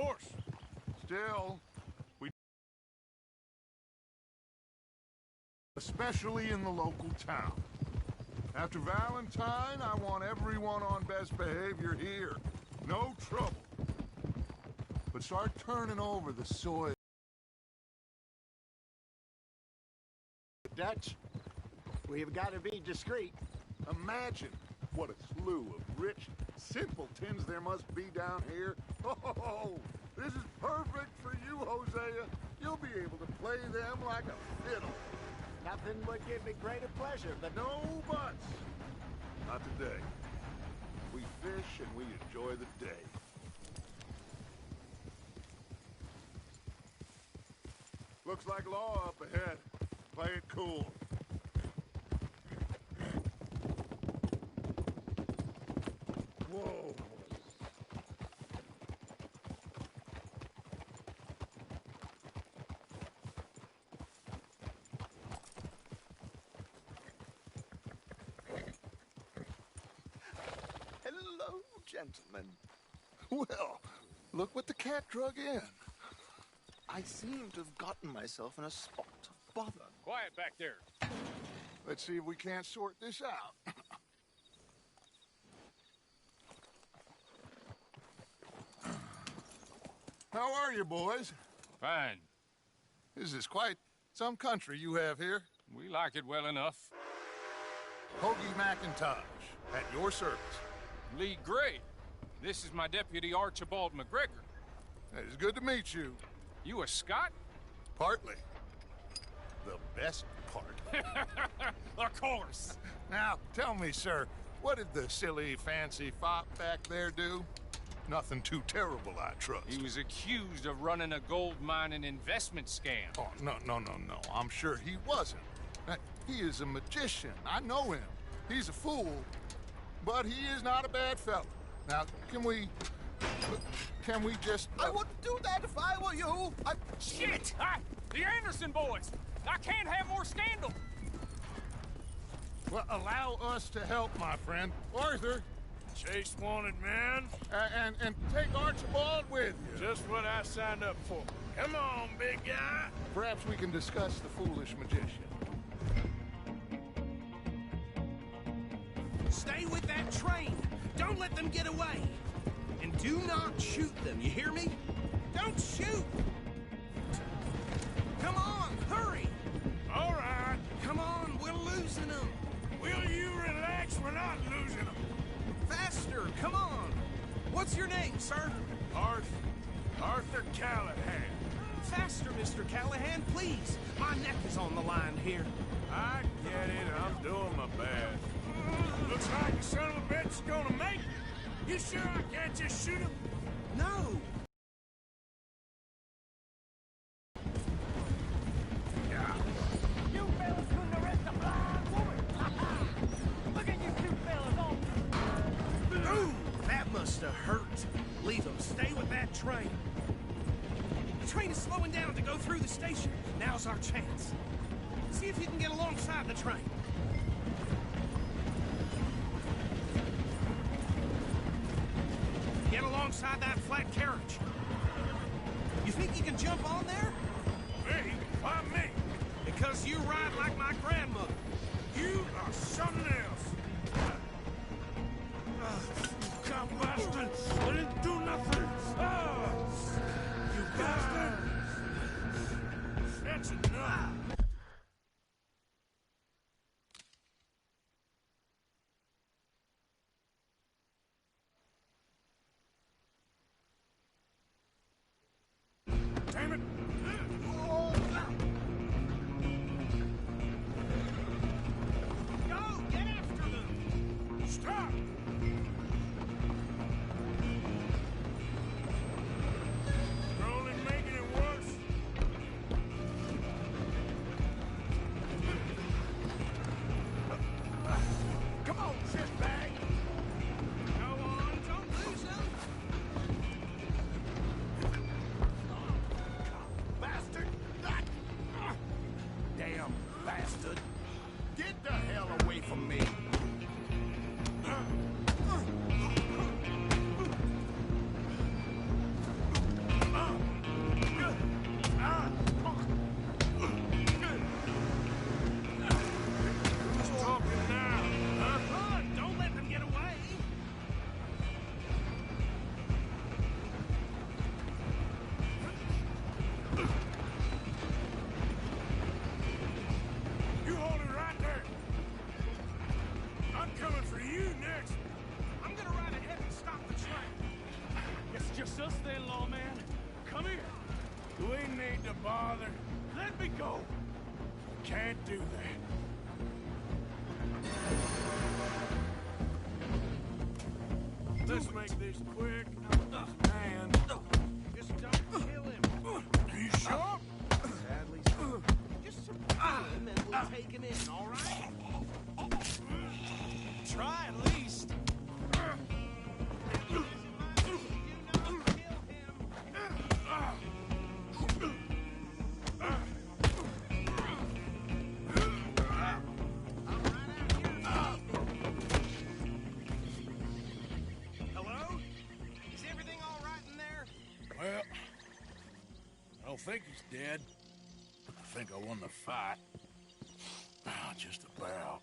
course. Still, especially in the local town. After Valentine, I want everyone on best behavior here. No trouble. But start turning over the soil. Dutch, we've got to be discreet. Imagine what a slew of rich simpletons there must be down here. Oh, this is perfect for you, Hosea. You'll be able to play them like a fiddle. Nothing would give me greater pleasure, but No buts. Not today. We fish and we enjoy the day. Looks like law up ahead. Play it cool. Whoa. hello, gentlemen. Well, look what the cat drug in. I seem to have gotten myself in a spot of bother. Quiet back there. Let's see if we can't sort this out. How are you, boys? Fine. This is quite some country you have here. We like it well enough. Hoagie McIntosh, at your service. Lee Gray. This is my deputy, Archibald McGregor. It is good to meet you. You a Scot? Partly. The best part. Of course. Now, tell me, sir, what did the silly, fancy fop back there do? Nothing too terrible, I trust. He was accused of running a gold mining investment scam. Oh, no. I'm sure he wasn't. He is a magician. I know him. He's a fool, but he is not a bad fellow. Now, can we just... I wouldn't do that if I were you. Shit! The Anderson boys! I can't have more scandal! Well, allow us to help, my friend. Arthur, Chase wanted, man. and take Archibald with you. Just what I signed up for. Come on, big guy. Perhaps we can discuss the foolish magician. Stay with that train. Don't let them get away. And do not shoot them, you hear me? Don't shoot! Come on, hurry! All right. Come on, we're losing them. Will you relax? We're not losing them. Faster, come on. What's your name, sir? Arthur Callahan. Faster, Mr. Callahan, please. My neck is on the line here. I get it. I'm doing my best. Looks like the son of a bitch is gonna make it. You sure I can't just shoot him? No. You fellas couldn't arrest a blind woman! Look at you two fellas on... Ooh, that must have hurt. Leave them. Stay with that train. The train is slowing down to go through the station. Now's our chance. See if you can get alongside the train. Get alongside that flat carriage. You think you can jump on there? Me? Why me? Because you ride like my grandmother. You are something else. You cop bastard! I didn't do nothing! Ah! You bastard! That's enough! Damn it! then, lawman. Come here. Do we need to bother? Let me go. Can't do that. Let's make this quick. Man. Just don't kill him. Are you sure? Sadly, so. Just surprise him and we'll take him in, all right? Try at least. Hello? Is everything all right in there? Well, I don't think he's dead. I think I won the fight. Just about.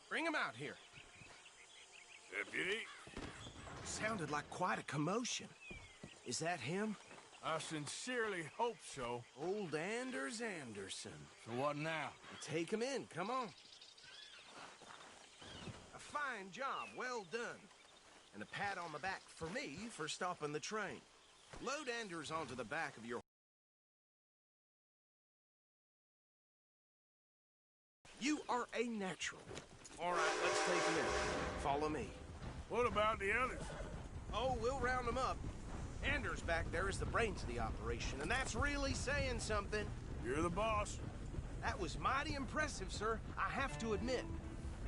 Bring him out here. Deputy, Sounded like quite a commotion. Is that him? I sincerely hope so. Old Anders Anderson. So what now? Take him in, come on. A fine job, well done. And a pat on the back for me for stopping the train. Load Anders onto the back of your... You are a natural. All right, let's take him in. Follow me. What about the others? Oh, we'll round them up. Anders back there is the brains of the operation, and that's really saying something. You're the boss. That was mighty impressive, sir. I have to admit.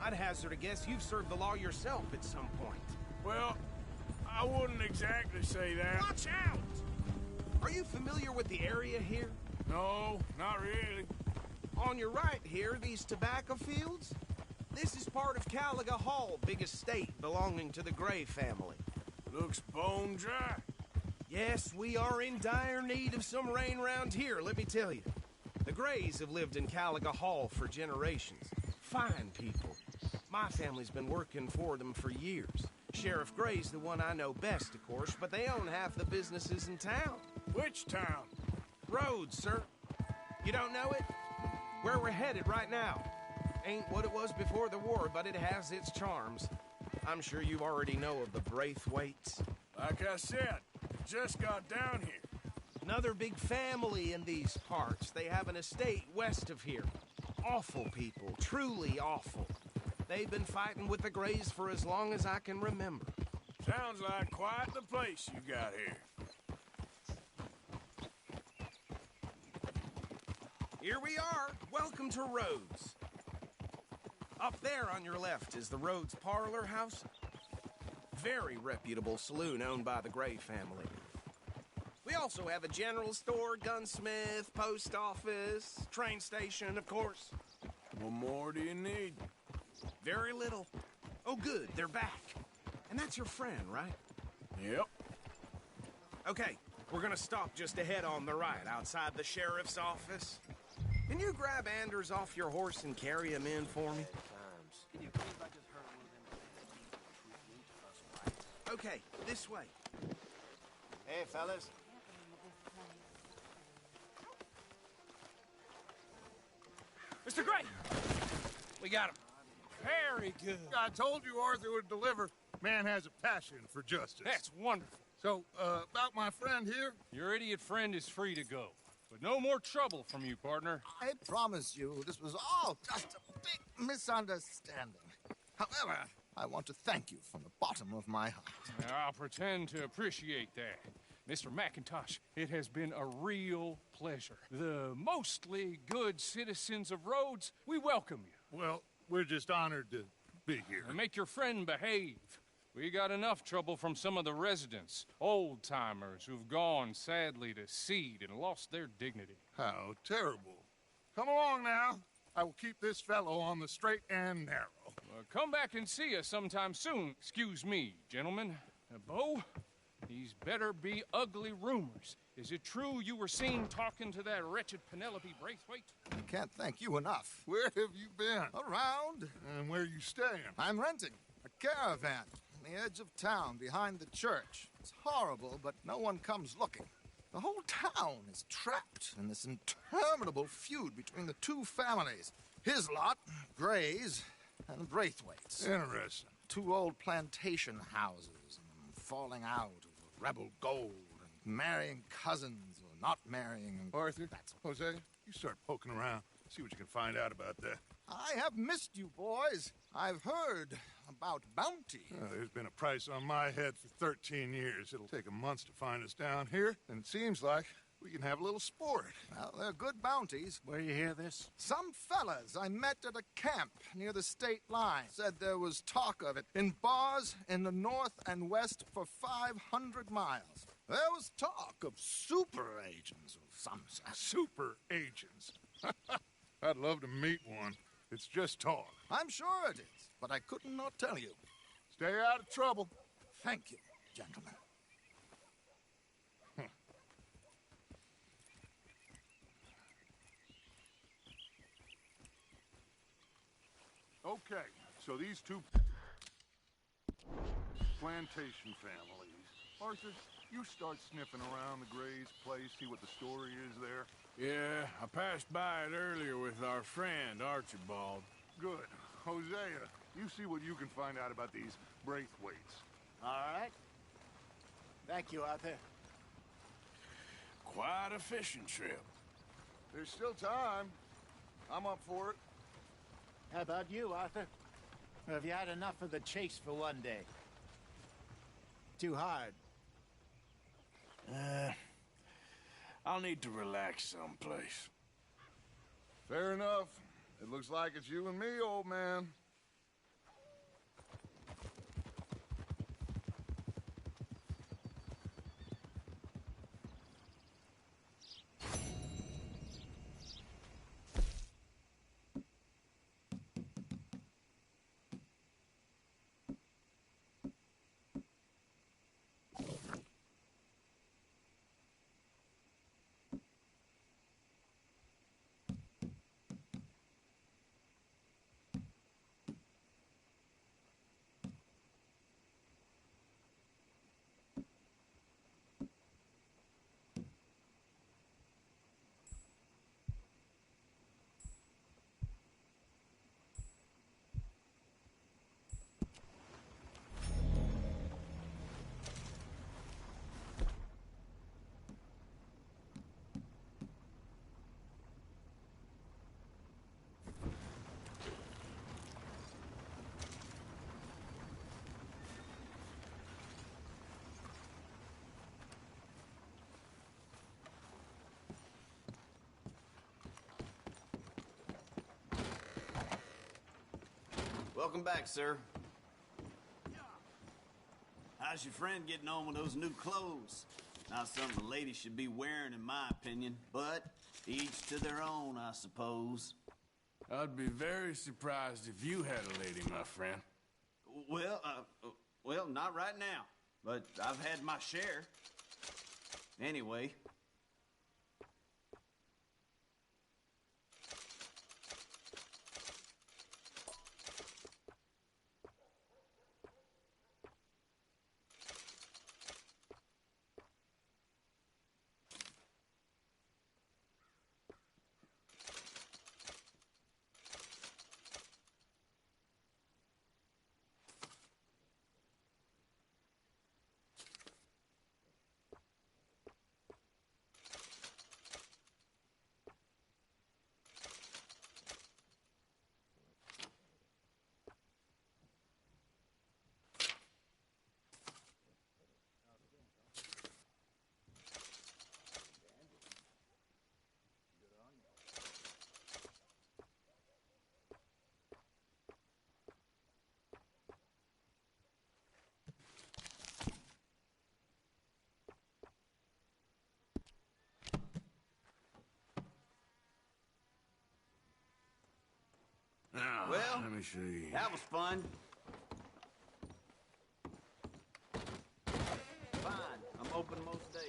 I'd hazard a guess you've served the law yourself at some point. Well, I wouldn't exactly say that. Watch out! Are you familiar with the area here? No, not really. On your right here, these tobacco fields? This is part of Caliga Hall, big estate belonging to the Gray family. Looks bone dry. Yes, we are in dire need of some rain round here, let me tell you. The Grays have lived in Caliga Hall for generations. Fine people. My family's been working for them for years. Sheriff Gray's the one I know best, of course, but they own half the businesses in town. Which town? Rhodes, sir. You don't know it? Where we're headed right now. Ain't what it was before the war, but it has its charms. I'm sure you already know of the Braithwaites. Like I said, just got down here. Another big family in these parts. They have an estate west of here. Awful people, truly awful. They've been fighting with the Grays for as long as I can remember. Sounds like quite the place you got here. Here we are. Welcome to Rhodes. Up there on your left is the Rhodes Parlor House. Very reputable saloon owned by the Gray family. We also have a general store, gunsmith, post office, train station, of course. What more do you need? Very little. Oh, good, they're back. And that's your friend, right? Yep. Okay, we're gonna stop just ahead on the right, outside the sheriff's office. Can you grab Anders off your horse and carry him in for me? Okay, this way. Hey, fellas. Mr. Gray! We got him. Very good. I told you Arthur would deliver. Man has a passion for justice. That's wonderful. So, about my friend here? Your idiot friend is free to go. But no more trouble from you, partner. I promise you, this was all just a big misunderstanding. However, I want to thank you from the bottom of my heart. I'll pretend to appreciate that. Mr. McIntosh, it has been a real pleasure. The mostly good citizens of Rhodes, we welcome you. Well, we're just honored to be here. And make your friend behave. We got enough trouble from some of the residents, old-timers who've gone, sadly, to seed and lost their dignity. How terrible. Come along now. I will keep this fellow on the straight and narrow. Come back and see us sometime soon. Excuse me, gentlemen. Bo, these better be ugly rumors. Is it true you were seen talking to that wretched Penelope Braithwaite? I can't thank you enough. Where have you been? Around. And where you staying? I'm renting. I caravan on the edge of town behind the church. It's horrible, but no one comes looking. The whole town is trapped in this interminable feud between the two families. His lot, Gray's, and Braithwaite's. Interesting. Two old plantation houses, and falling out over rebel gold, and marrying cousins or not marrying. And Arthur, that's Jose, you start poking around. See what you can find out about that. I have missed you, boys. I've heard about bounty. There's been a price on my head for 13 years. It'll take a month to find us down here, and it seems like we can have a little sport. Well, they're good bounties. Where you hear this? Some fellas I met at a camp near the state line said there was talk of it in bars in the north and west for 500 miles. There was talk of super agents of some sort. Super agents. I'd love to meet one. It's just talk. I'm sure it is, but I could not tell you. Stay out of trouble. Thank you, gentlemen. Okay, so these two plantation families. Arthur, you start sniffing around the Gray's place, see what the story is there. Yeah, I passed by it earlier with our friend, Archibald. Good. Hosea, you see what you can find out about these Braithwaites. All right. Thank you, Arthur. Quite a fishing trip. There's still time. I'm up for it. How about you, Arthur? Or have you had enough of the chase for one day? Too hard. I'll need to relax someplace. Fair enough. It looks like it's you and me, old man. Welcome back, sir. How's your friend getting on with those new clothes? Not something a lady should be wearing, in my opinion, but each to their own, I suppose. I'd be very surprised if you had a lady, my friend. Well, not right now, but I've had my share. Anyway. Now, Well, let me see. That was fun. Fine. I'm open most days.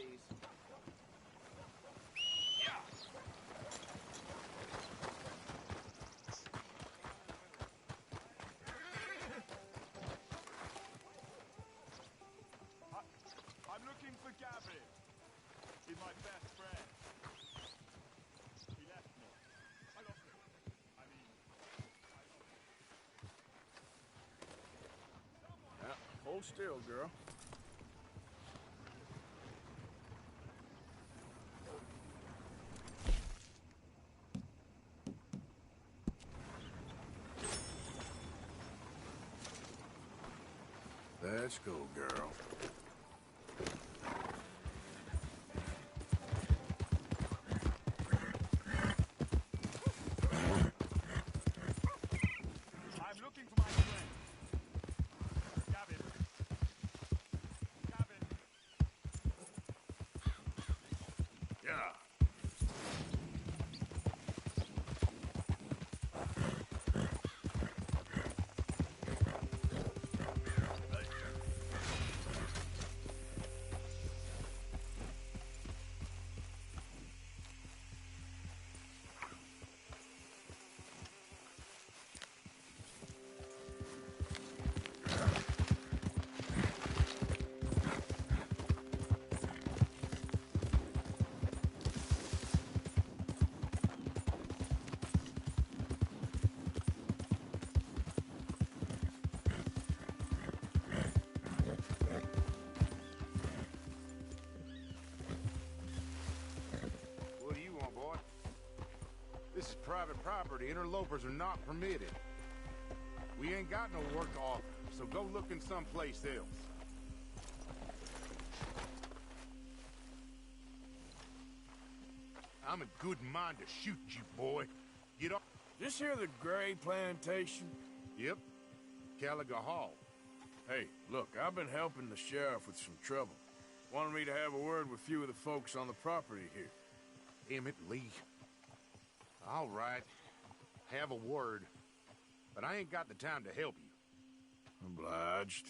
my best friend. He left me. I got sick. I mean, Yeah, hold still, girl. Let's go, girl. I'm looking for my friend. Gavin. Gavin. Yeah. What do you want, boy? This is private property. Interlopers are not permitted. We ain't got no work to offer, so go looking someplace else. I'm in good mind to shoot you, boy. Get off. This here the Gray Plantation? Yep. Caliga Hall. Hey, look, I've been helping the sheriff with some trouble. Wanted me to have a word with a few of the folks on the property here. Damn it, Lee. All right. Have a word. But I ain't got the time to help you. Obliged.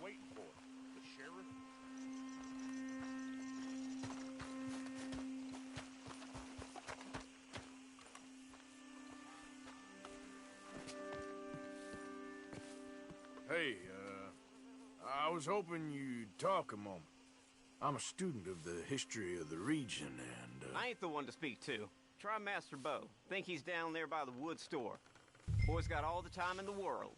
Waiting for it. The sheriff? Hey, I was hoping you'd talk a moment. I'm a student of the history of the region, and, I ain't the one to speak to. Try Master Bo. Think he's down there by the wood store. Boy's got all the time in the world.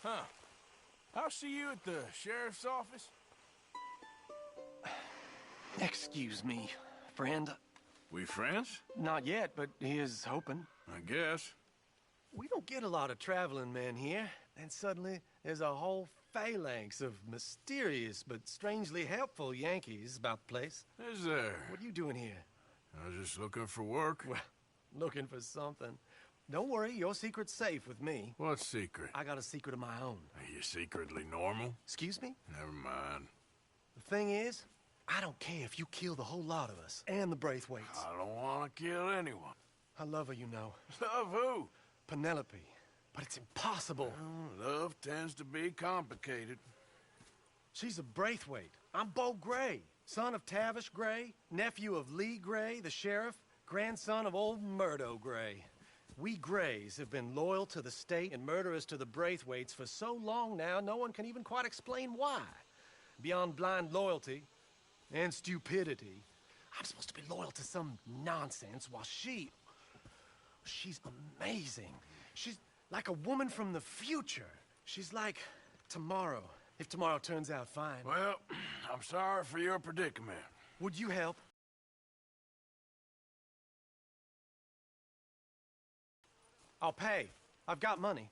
Huh. I'll see you at the sheriff's office. Excuse me, friend. We friends? Not yet, but he is hoping. I guess. We don't get a lot of traveling men here, and suddenly there's a whole phalanx of mysterious but strangely helpful Yankees about the place. Is there? What are you doing here? I was just looking for work. Well, looking for something. Don't worry, your secret's safe with me. What secret? I got a secret of my own. Are you secretly normal? Excuse me? Never mind. The thing is, I don't care if you kill the whole lot of us, and the Braithwaites. I don't want to kill anyone. I love her, you know. Love who? Penelope. But it's impossible. Well, love tends to be complicated. She's a Braithwaite. I'm Bo Gray, son of Tavish Gray, nephew of Lee Gray, the sheriff, grandson of old Murdo Gray. We Grays have been loyal to the state and murderers to the Braithwaites for so long now, no one can even quite explain why. Beyond blind loyalty and stupidity, I'm supposed to be loyal to some nonsense while she's amazing. She's like a woman from the future. She's like tomorrow, if tomorrow turns out fine. Well, I'm sorry for your predicament. Would you help? I'll pay. I've got money.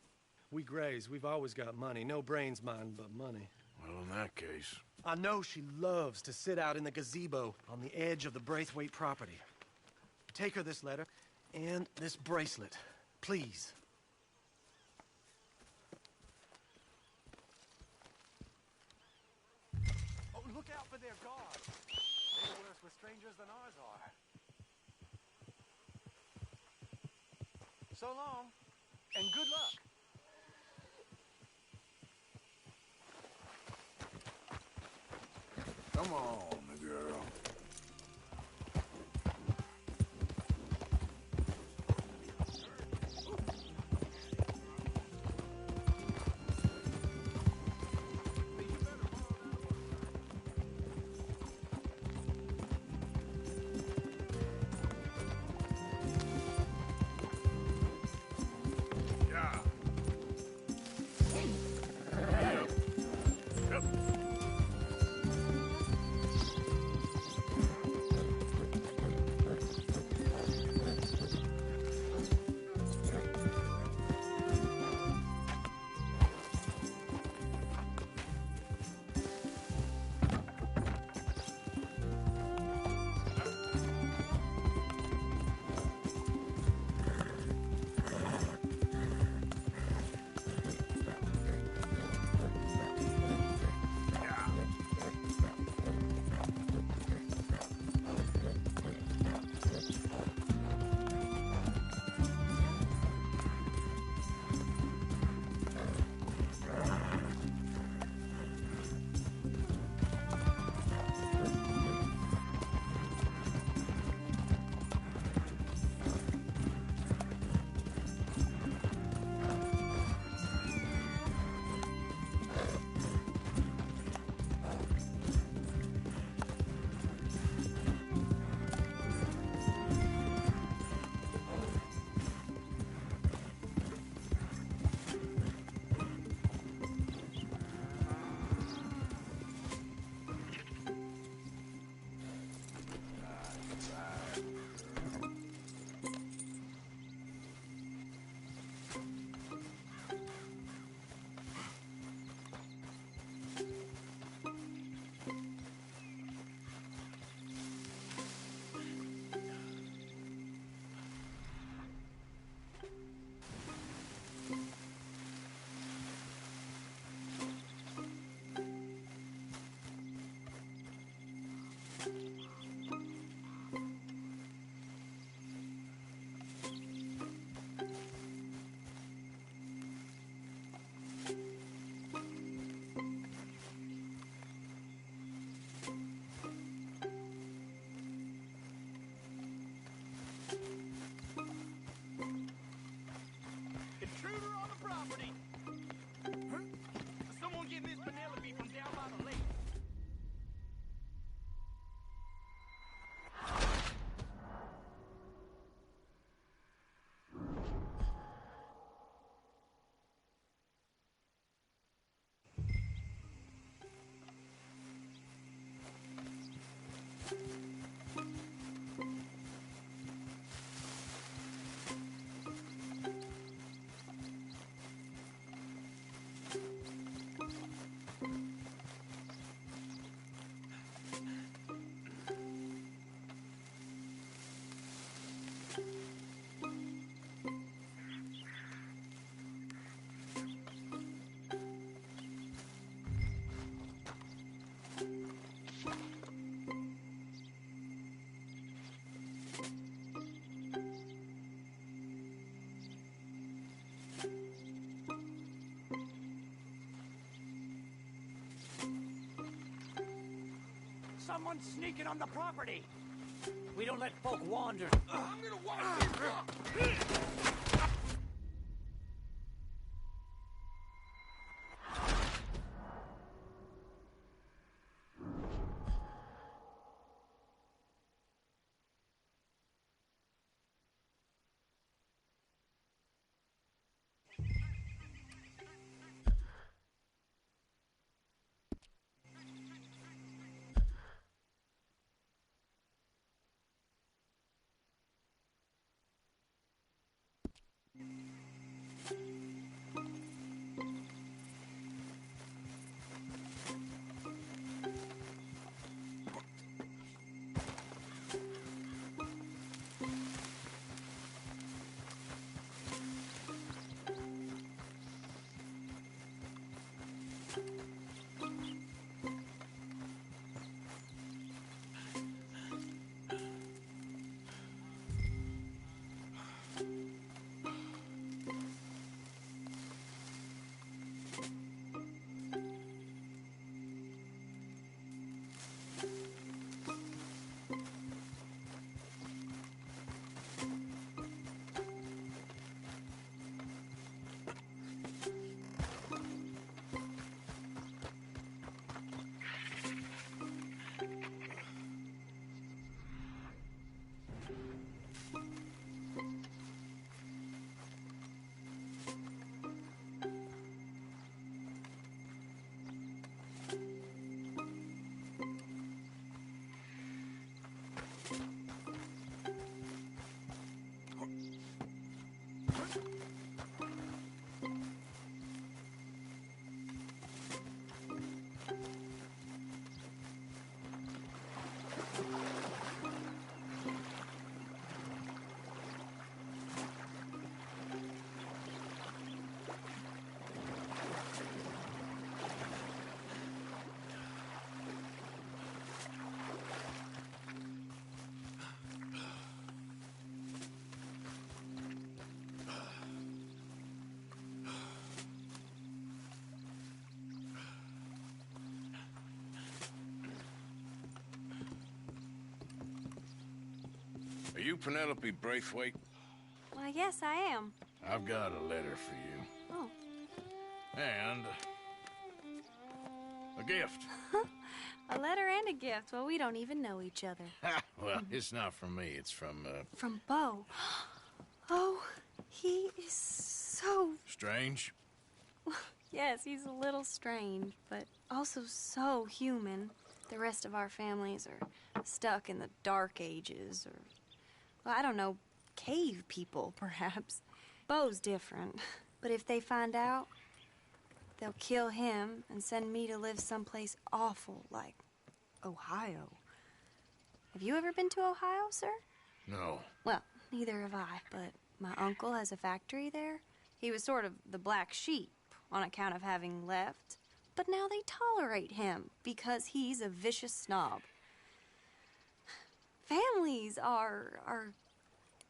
We Grays, we've always got money. No brains, mind, but money. Well, in that case... I know she loves to sit out in the gazebo on the edge of the Braithwaite property. Take her this letter and this bracelet, please. Look out for their guards. They're worse with strangers than ours are. So long, and good luck. Come on, girl. Intruder on the property! Someone get Miss Penelope from down by the lake. Someone's sneaking on the property. We don't let folk wander. I'm gonna watch this. you Penelope Braithwaite? Why, yes, I am. I've got a letter for you. Oh. And a gift. A letter and a gift. Well, we don't even know each other. Well, it's not from me. It's from, From Bo. Oh, he is so... Strange? Yes, he's a little strange, but also so human. The rest of our families are stuck in the dark ages, or, well, I don't know, cave people, perhaps. Bo's different, but if they find out, they'll kill him and send me to live someplace awful like Ohio. Have you ever been to Ohio, sir? No. Well, neither have I, but my uncle has a factory there. He was sort of the black sheep on account of having left, but now they tolerate him because he's a vicious snob. Families are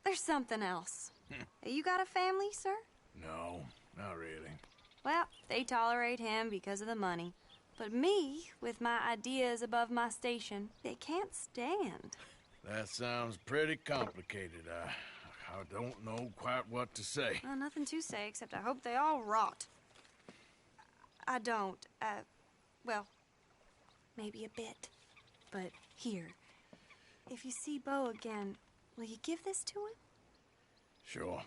there's something else. You got a family, sir? No, not really. Well, they tolerate him because of the money. But me, with my ideas above my station, they can't stand. That sounds pretty complicated. I don't know quite what to say. Well, nothing to say, except I hope they all rot. I don't. Well, maybe a bit. But here, if you see Bo again, will you give this to him? Sure.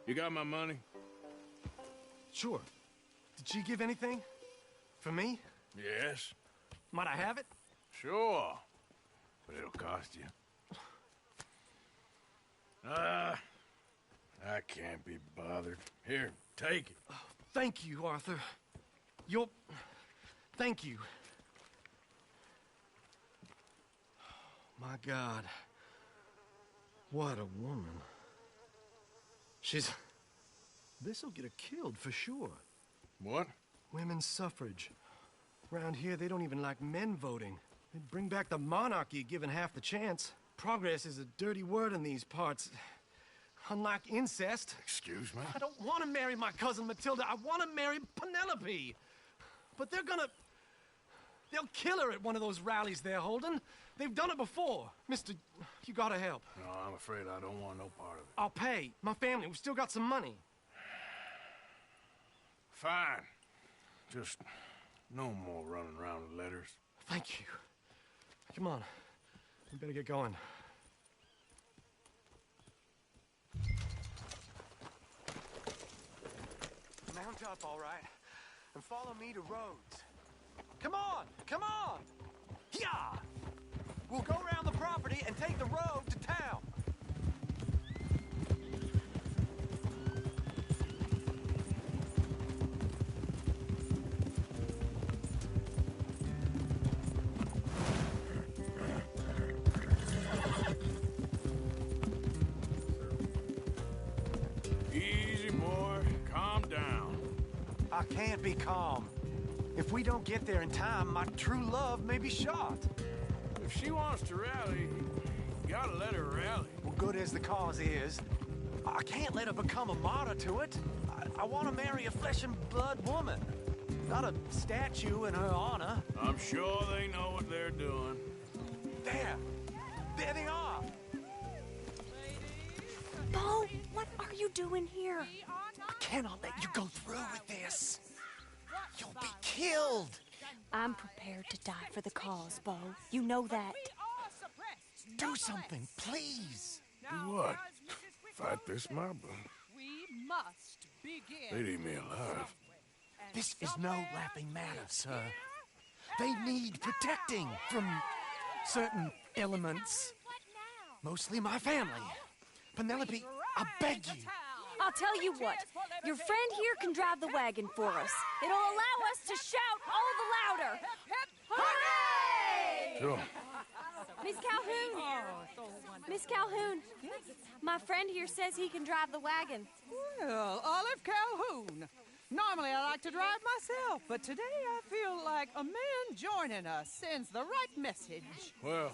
You got my money? Sure. Did she give anything? For me? Yes. Might I have it? Sure. But it'll cost you. I can't be bothered. Here, take it. Oh, thank you, Arthur. Thank you. My God. What a woman. This'll get her killed for sure. What? Women's suffrage. Around here, they don't even like men voting. They'd bring back the monarchy given half the chance. Progress is a dirty word in these parts. Unlike incest. Excuse me? I don't want to marry my cousin Matilda. I want to marry Penelope. But they'll kill her at one of those rallies they're holding. They've done it before. Mister, you gotta help. No, I'm afraid I don't want no part of it. I'll pay. My family, we've still got some money. Fine. Just no more running around with letters. Thank you. Come on. We better get going. Mount up, all right, and follow me to Rhodes. Come on! Come on! Yeah! We'll go around the property and take the road to town. Easy, boy. Calm down. I can't be calm. If we don't get there in time, my true love may be shot. If she wants to rally, you gotta let her rally. Well, good as the cause is, I can't let her become a martyr to it. I want to marry a flesh and blood woman, not a statue in her honor. I'm sure they know what they're doing. There they are. Bo, what are you doing here? I cannot let you go through with this. You'll be killed. I'm prepared to die for the cause, Bo. You know that. Do something, please. Do what? Fight this mob? We must begin. They'd eat me alive. This is no laughing matter, sir. They need protecting from certain elements. Mostly my family. Penelope, I beg you. I'll tell you what. Your friend here can drive the wagon for us. It'll allow us to shout all the louder. Hooray! Sure. Miss Calhoun. Miss Calhoun. My friend here says he can drive the wagon. Well, Olive Calhoun. Normally I like to drive myself, but today I feel like a man joining us sends the right message. Well,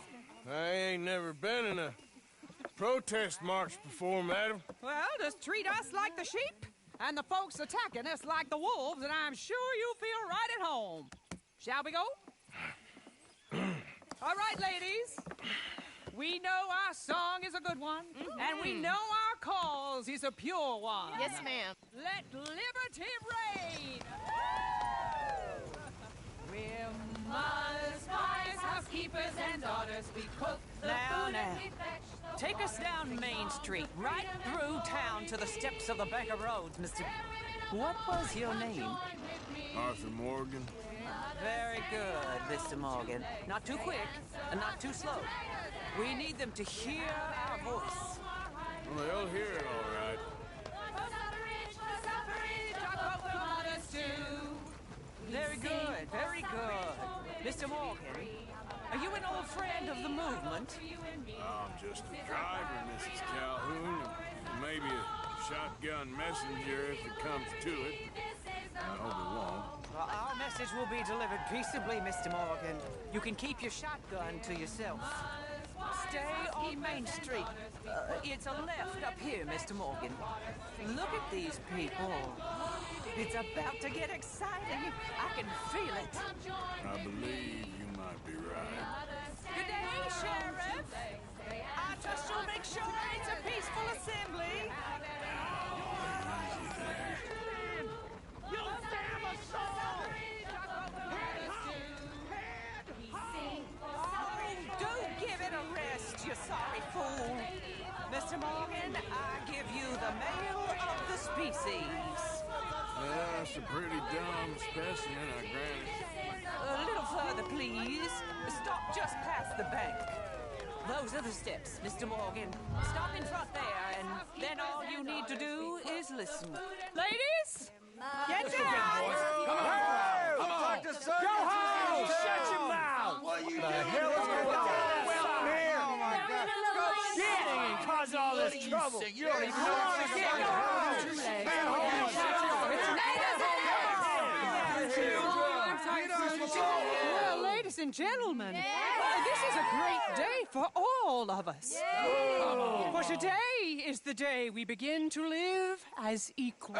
I ain't never been in a protest march before, madam. Well, just treat us like the sheep, and the folks attacking us like the wolves, and I'm sure you'll feel right at home. Shall we go? All right, ladies. We know our song is a good one, and we know our cause is a pure one. Yes, ma'am. Let liberty reign. We're mothers, wives, housekeepers, and daughters. We cook the food and we fetch the Take us down Main Street, right through town to the steps of the Bank of Rhodes, Mr. What was your name? Arthur Morgan. Very good, Mr. Morgan. Not too quick and not too slow. We need them to hear our voice. Well, they'll hear it all right. Very good, very good. Mr. Morgan, are you an old friend of the movement? I'm just a driver, Mrs. Calhoun, and maybe a shotgun messenger if it comes to it. I hope it won't. Well, our message will be delivered peaceably, Mr. Morgan. You can keep your shotgun to yourself. Stay on Main Street. It's a left up here, Mr. Morgan. Look at these people. It's about to get exciting. I can feel it. I believe you might be right. Good day, Sheriff. I trust you'll make sure it's a peaceful assembly. Easy there. You damn assault! Do give it a rest, you sorry fool. Mr. Morgan, I give you the male of the species. That's a pretty dumb specimen, I grant it. A little further, please. Stop just past the bank. Those are the steps, Mr. Morgan. Stop in front there, and then all you need to do is listen. Ladies, get down! Come on! Come on! Go home! Shut your mouth! What are you doing? The hell is going on? Here! Oh my God! Go shit! And cause all this trouble. You don't even know what's going Well, ladies and gentlemen, this is a great day for all of us. For today is the day we begin to live as equals.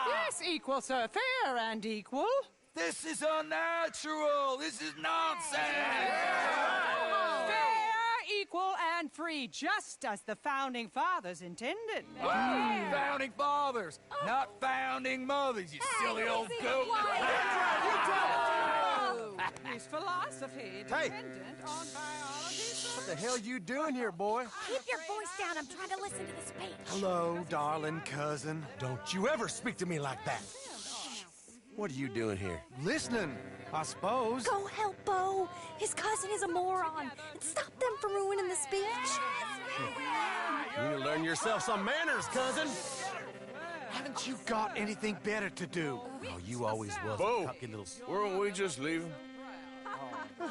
Yes, equal, sir. Fair and equal. This is unnatural. This is nonsense. Fair, equal, and free, just as the Founding Fathers intended. Founding fathers, not founding mothers, you silly old goat. His philosophy dependent on biology. What the hell you doing here, boy? Keep your voice down. I'm trying to listen to the speech. Hello, darling cousin. Don't you ever speak to me like that. What are you doing here? Listening, I suppose. Go help Bo. His cousin is a moron. And stop them from ruining the speech. You need to learn yourself some manners, cousin. Haven't you got anything better to do? Oh, you always was Bo, a cocky little... weren't we just leaving?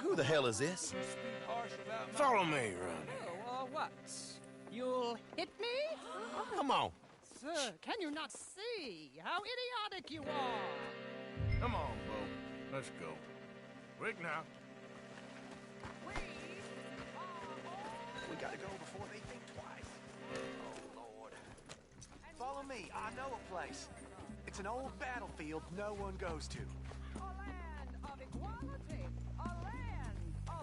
Who the hell is this? Follow me around here. What? You'll hit me? Come on. Sir, can you not see how idiotic you are? Come on, Bo. Let's go. Quick now. We gotta go before they think twice. Oh, Lord. Follow me. I know a place. It's an old battlefield no one goes to.